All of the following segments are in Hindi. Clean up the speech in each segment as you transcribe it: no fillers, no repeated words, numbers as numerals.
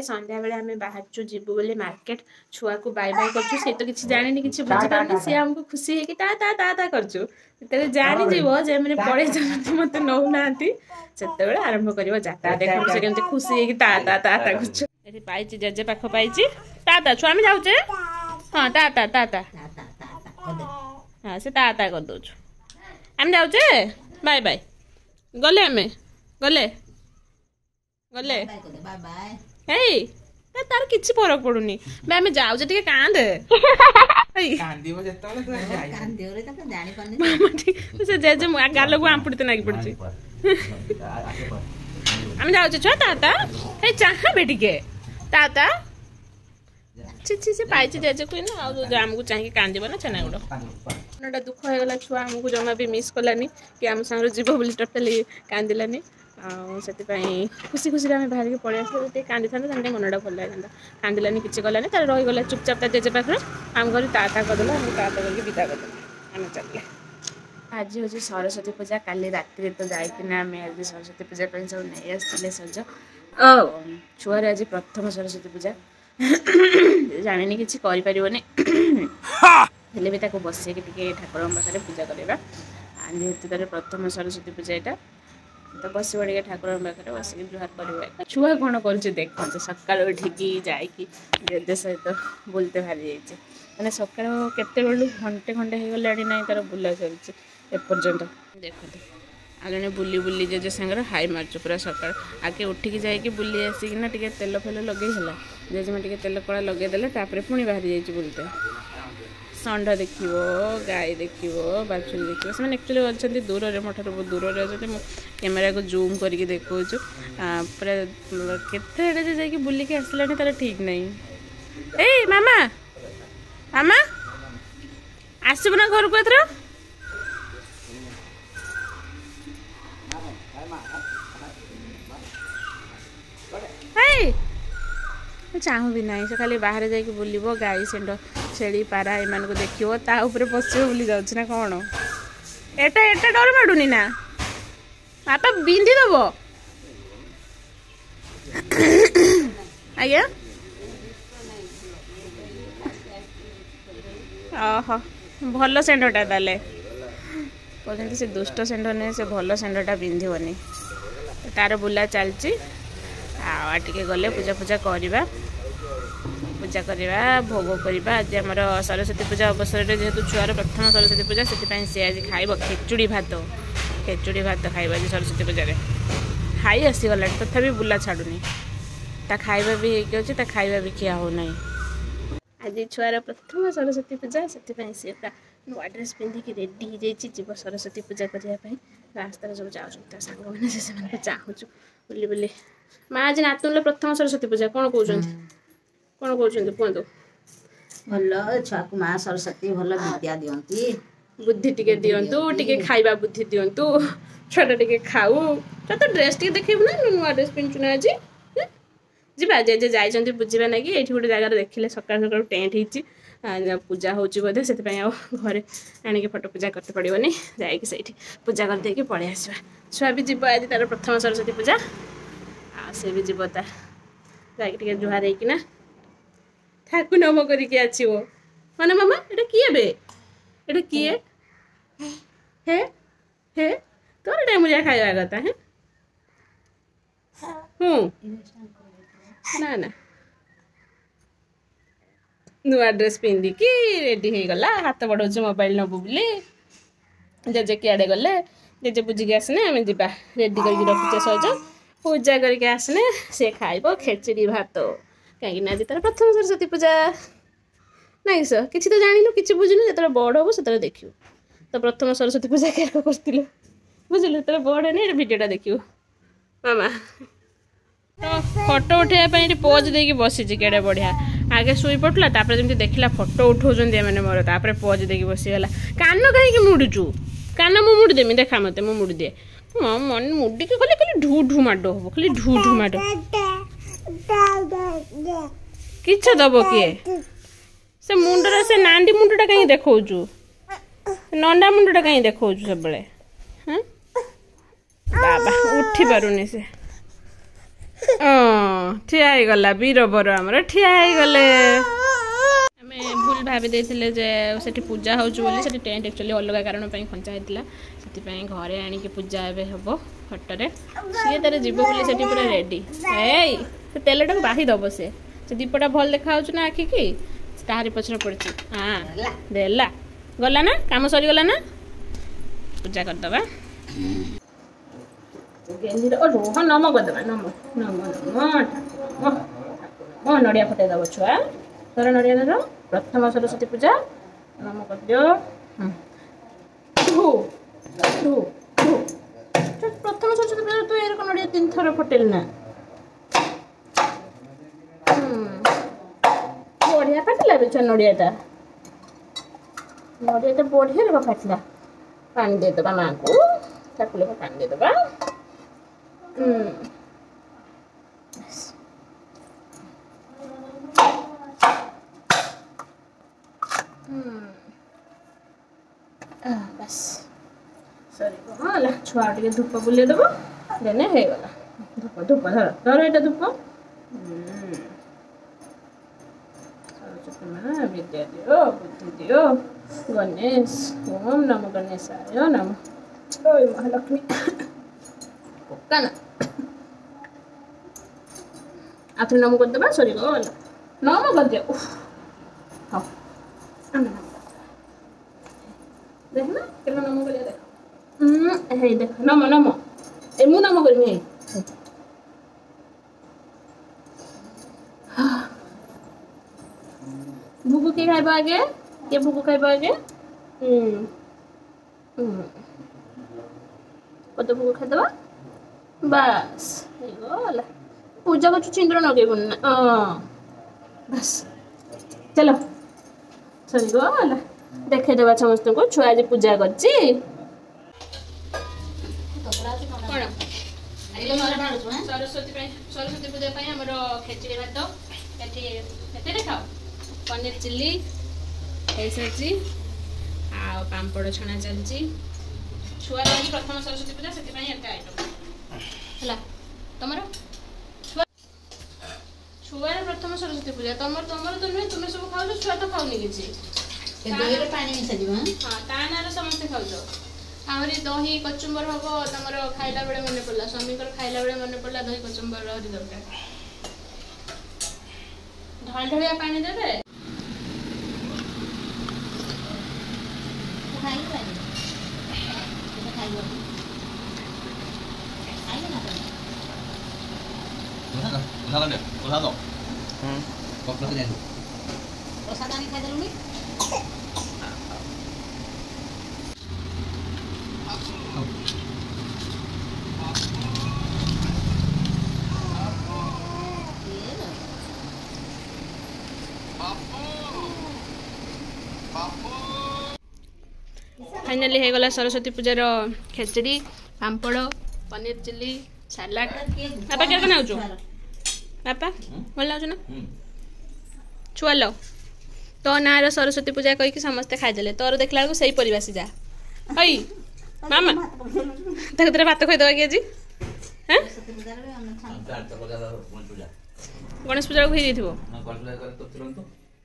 संध्या बेले आम बाहर जीवु बोली मार्केट छुआ को बाय बाय करछु से तो किछि जानिनी किछि बुझि पारनी से हमको खुशी है कि ता ता ता ता करछु ते जानि जीवो जे माने पड़े जानती मते नौ नांती सेते बेले आरंभ करिवो जाता देखम से केमते खुशी है कि ता ता ता ता करछु एठी पाइछि जेजे पाखो पाइछि ता ता छुआ में जाउचे हां ता ता ता ता हां से ता ता कर दोछु हम जाउचे बाय बाय गले हमें गले गले बाय बाय हे तार किछि फरक पडुनी मैं हमें जाउ जे टिके कांदे कांदिबो जेतले तो कांदियो रे त जानि पन्नी से जे जे गालो को आंपुडते नागी पडछि हम जाउ जे छ ताता हे चाहा बेटिके ताता छि छि से पाइछि जे जे कोइन आ जो हमकु चाहि कांदिबो ना छना गुडो नडा दुख हो गेला छुआ हमकु जमा भी मिस करलानी कि हम संग जीवो बोली टोटली कांदिलानी से खुशी खुशी आम बाहर के पड़े आस कांदी था मनटा भल लगा कांदिलानी किसी गलानी तार रहीगला चुपचाप ता जेजे पाखे आम घर ता करदेला ता करके विदा करदेला आम चलिए आज हूँ सरस्वती पूजा काली राति तो जाइना आम आज सरस्वती पूजा सब नहीं आसते सज छुआर आज प्रथम सरस्वती पूजा जानी कि करें भी बस ठाकुर पाखे पूजा करवा जेहेतु तार प्रथम सरस्वती पूजा यहाँ तो बस पड़े ठाकुर पाखे बस जुहार कर छुआ कौन कर देखते सका उठिकी जादे सहित बुलते बाहरी जाइए मैंने सका केते घंटे खंडे हो गला ना तार बुला चलती एपर्यंत देखते आ जड़े बुली बुली जेजे सागर हाई मार्च पूरा सका आगे उठिकी जाकि बुली आसिकिना टे तेल फेल लगे जेजेमा टे तेल कड़ा लगेदेले पुणी बाहरी जाइए बुलते षंढ देखो गाय देखो बाछुरी देखो से एक्चुअली अच्छा दूर में मो बहुत दूर अच्छे कैमेरा को जूम करके देखो पूरा केते जाकि बुलिकी आसला तार ठीक नहीं ए मामा मामा आसबु ना घर को एथर चाहू भी ना से खाली बाहर जाकि बुलब गाई षंढ छेड़ी पारा एम को देखो ताऊपर पशु बुली जाऊँ ना कौन एटा एटा डर माडुनी ना बापा बिंदी दब आज्ञा ओह भल षंढटा ताले कहते से दुष्ट षंढ नुहे से भल षंढटा बिंधबनी तार बुला चलती आटे गले पूजा पूजा करवा पूजा करवा भोग करवा आज आम सरस्वती पूजा अवसर में जेहेतु छुआर प्रथम सरस्वती पूजा से आज खाइब खेचुड़ी भात खाइब आज सरस्वती पूजा खाई आसीगला तथापि बुला छाड़ूनी ता खाइबा भी होती खाइबा भी खिया हो ना आज छुआर प्रथम सरस्वती पूजा से नुआ ड्रेस पिंधिकी रेडी हो जाइए जीव सरस्वती पूजा करने रास्तार सब जाऊँ सांग मैंने चाहूँ बुली बुली माँ आज नातुन प्रथम सरस्वती पूजा कौन कहते कहतु भल छुआ को माँ सरस्वती भल विद्या दियंती बुद्धि टिके दियंतु टिके खाइबा बुद्धि दियंतु छुआटा टिके खाऊ छुआ तो ड्रेस टिके देखिबु ना नुआ ड्रेस पिंधु ना आज जीवा जे जे जाइछंती बुझिबा ना कि एठी गोटे जगह देखिले सकाळ सकाळ टेंट हिची पूजा होची बोधे से घरे आनिक फटो पूजा करते पड़ोनी जाकि से पूजा कर देके पड़े आसवा छुआ भी जीव आज तार प्रथम सरस्वती पूजा से भी जीव तार जाकि जुहार होना ठाकुर नम करके आसो माने मामा एटा किए बे एटा किए हे हे तोर एटा मुझे खाइबा कथा है ना ना नुआ ड्रेस पिंधिकी रेडी हो गला हाथ बढ़ाऊँ मोबाइल नबू बोली जेजे किआड़े गले जेजे बुझिकी आसने आम जा रेडी करके रखीचे सज पूजा करके आसने से खाइब खेचुड़ी भात कहीं आज तार प्रथम सरस्वती पूजा नाई स कि तो जान कि बुझुनु जो बड़ हम से देखू तो प्रथम सरस्वती पूजा क्या कर बुझलु तो बड़ नहीं भिडियोटा देखू मामा तो फोटो उठाइवाई पोज देकी बसी केड़े बढ़िया आगे शुई पड़ला जमी देखला फोटो उठाऊँ मैंने मोर तापर पोज देकी बसीगला कान कहीं मुड़ुचु कान मु मुड़देमी देखा मत मु मुड़ी दिए मन मुड़ी के खाली ढू ढू माड हम खाली ढू ढू माड किछ दब किए से मुंडर से नांडी मुंडटा कहीं देखौचु नंडा मुंडटा कहीं देखौचु सब बेले उठी पारुनी से ठिया गला बीरबर आमर ठिया गले भूल भाभी देथिले जे सेठी पूजा होउछु बोली सेठी टेंट एक्चुअली अलग कारण पई खंचा हेतिला सेठी पई घरे आनी के पूजा एबे हबो फटरे सिए तारे जीवो बोली सेठी पूरा रेडी एई से तेलटा बाही दबो से दीपटा भल देखा होउछु ना आखि की तारी पछरे पड़छि हां देला गला ना काम सरी गला ना पूजा कर दबा गेंदी ओ रोह नम कर दबा नम नम नम ओ नडिया फटे दबो छुआ तोर नडिया दरो प्रथम सरस्वती पूजा नम कर दियो प्रथम सरस्वती पूजा तो एरक नडिया 3 थर फटेल ना बढ़िया फाटला बेचा नडियाटा बढ़िया रे फाटला पानी दे दबा मां को ठाकुर को पानी दे दबा बस सरी हाँ ला छुआ टे धूप बुले दब देने हो गला धूप धूप धर धर एटा धूप सरस्वती माँ विद्या दियो बुद्धि दियो गणेश ओम नमो गणेशाय नमः ओय महालक्ष्मी पक्का ना आथु नमो कर दबा सरी गला नमो कर दियो हाँ देख ना केना नमो करिया देख हे देख नमो नमो ए मु नमो करमी भूगु के खाइबा आगे के भूगु खाइबा आगे कत भूगु खाइ दबा बस हे गला पूजा को चिंद्र नगेबन ना बस चलो सरी गला देखे देवा समस्त को छुआ आज पूजा करछि सरस्वती पूजा पाई हमर खेचड़ी भात एठी एते खाओ पनीर चिल्ली ऐसे आ पांपड़ छणा चलछि छुआ आज प्रथम सरस्वती पूजा सेति पाई एते आइटम हला तमरो छुआ प्रथम सरस्वती पूजा तमर तमर तो नहीं तुमे सब खाओ छुआ तो खाओ नहीं किछि पानी मिसा दिबा हां तानार समस्त खाउछो आमरी दही कचुंबर हबो तमरो खाइला बेले मने पड़ला स्वामीकर खाइला बेले मने पड़ला दही कचुंबर हरि दरकार ढल ढलिया पानी देबे खाइ पानी खाइबो खाइबो ना उठा दो कपड़ा दे प्रसाद आनी खाइ देलुनी फाइनाली हो गला सरस्वती पूजार खेचड़ी पांपड़ पनीर चिल्ली सलाड बापा क्या बनाऊ बापा भल लागु ना छुआ लो तो ना सरस्वती पूजा कहीकि समस्ते खाईदे तोर देखला बेलू से परिवासी जा हई मामा तेरे भात खाईदे कि आज गणेश पूजा को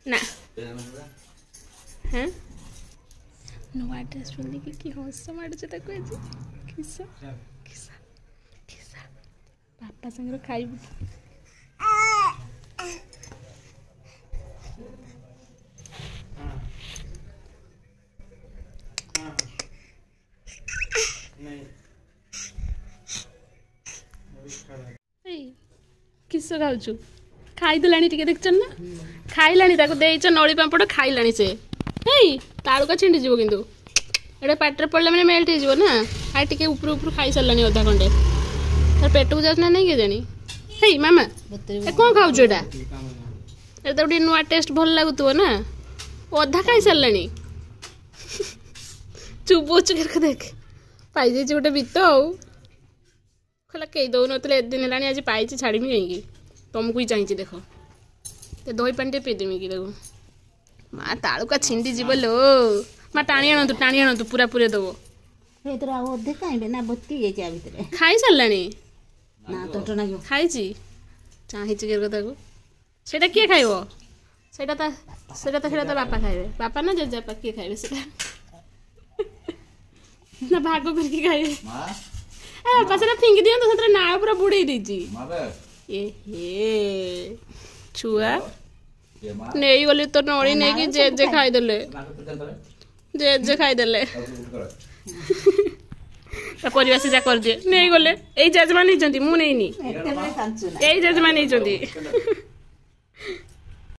ना हाँ नुआ ड्रेस पिंधिकी कि हस माड़ुचे ताको आज किसा किसा किसा बापा संगे खाइबु किस खाऊ खाईदेलानी टिके देखछन ना खाइलानी ताको देइछ नड़ी पांपड़ खाइलानी से हेई ताड़ुका छिंडी जीव किंतु एटा पाटर पड़ला माने मेल्ट हो जीव ना आ टिके ऊपर ऊपर खाई सरलानी अधा घंटे तार पेट को जाछ ना नहीं के जानी हेई मामा ए कोन खाऊ एटा ए तो नुआ टेस्ट भल लागुतबो ना अधा खाई सरलानी चुबोच करके देख पाई जे गोटे बीत आउ खला कई दौ नतले ए दिन हेलानी आज पाइछि छाड़ीमी कहीं तुमको ही चाहिए देख तो दही पानी पी देमी कि देखो माँ तालुका छिंडी जीव लो माँ टाणी आणतु पूरा पूरे दब ଏଥିରେ ଆଉ ଅଧେ କାଇଁବେ ନା ଭର୍ତ୍ତି ହେଇଯାଇଛି ଆ ଭିତରେ ଖାଇ ସାରିଲାଣି ନା ତୋଟ ନାଗିବ ଖାଇଛି ଚାହିଁଛି କେର ତାକୁ ସେଇଟା କିଏ ଖାଇବ ସେଇଟା ତା ବାପା ଖାଇବେ ବାପା ନା ଜେଜେବାପା କିଏ ଖାଇବେ ସେଇଟା ନା ଭାଗ କରିକି ଖାଇବେ ବାପା ସେଟା ଫିଙ୍ଗି ଦିଅନ୍ତୁ ସେଥିରେ ନାଳ ପୁରା ବୁଡେଇ ଦେଇଛି ଏ ଛୁଆ ନେଇଗଲି ତ ନଳି ନେଇକି ଜେଜେ ଖାଇଦେଲେ ଜେଜେ ଖାଇଦେଲେ ପରିବା ସିଝା କରିଦିଏ ନେଇଗଲେ ଏଇ ଜେଜେମା ନେଇଛନ୍ତି ମୁଁ ନେଇନି ଏଇ ଜେଜେମା ନେଇଛନ୍ତି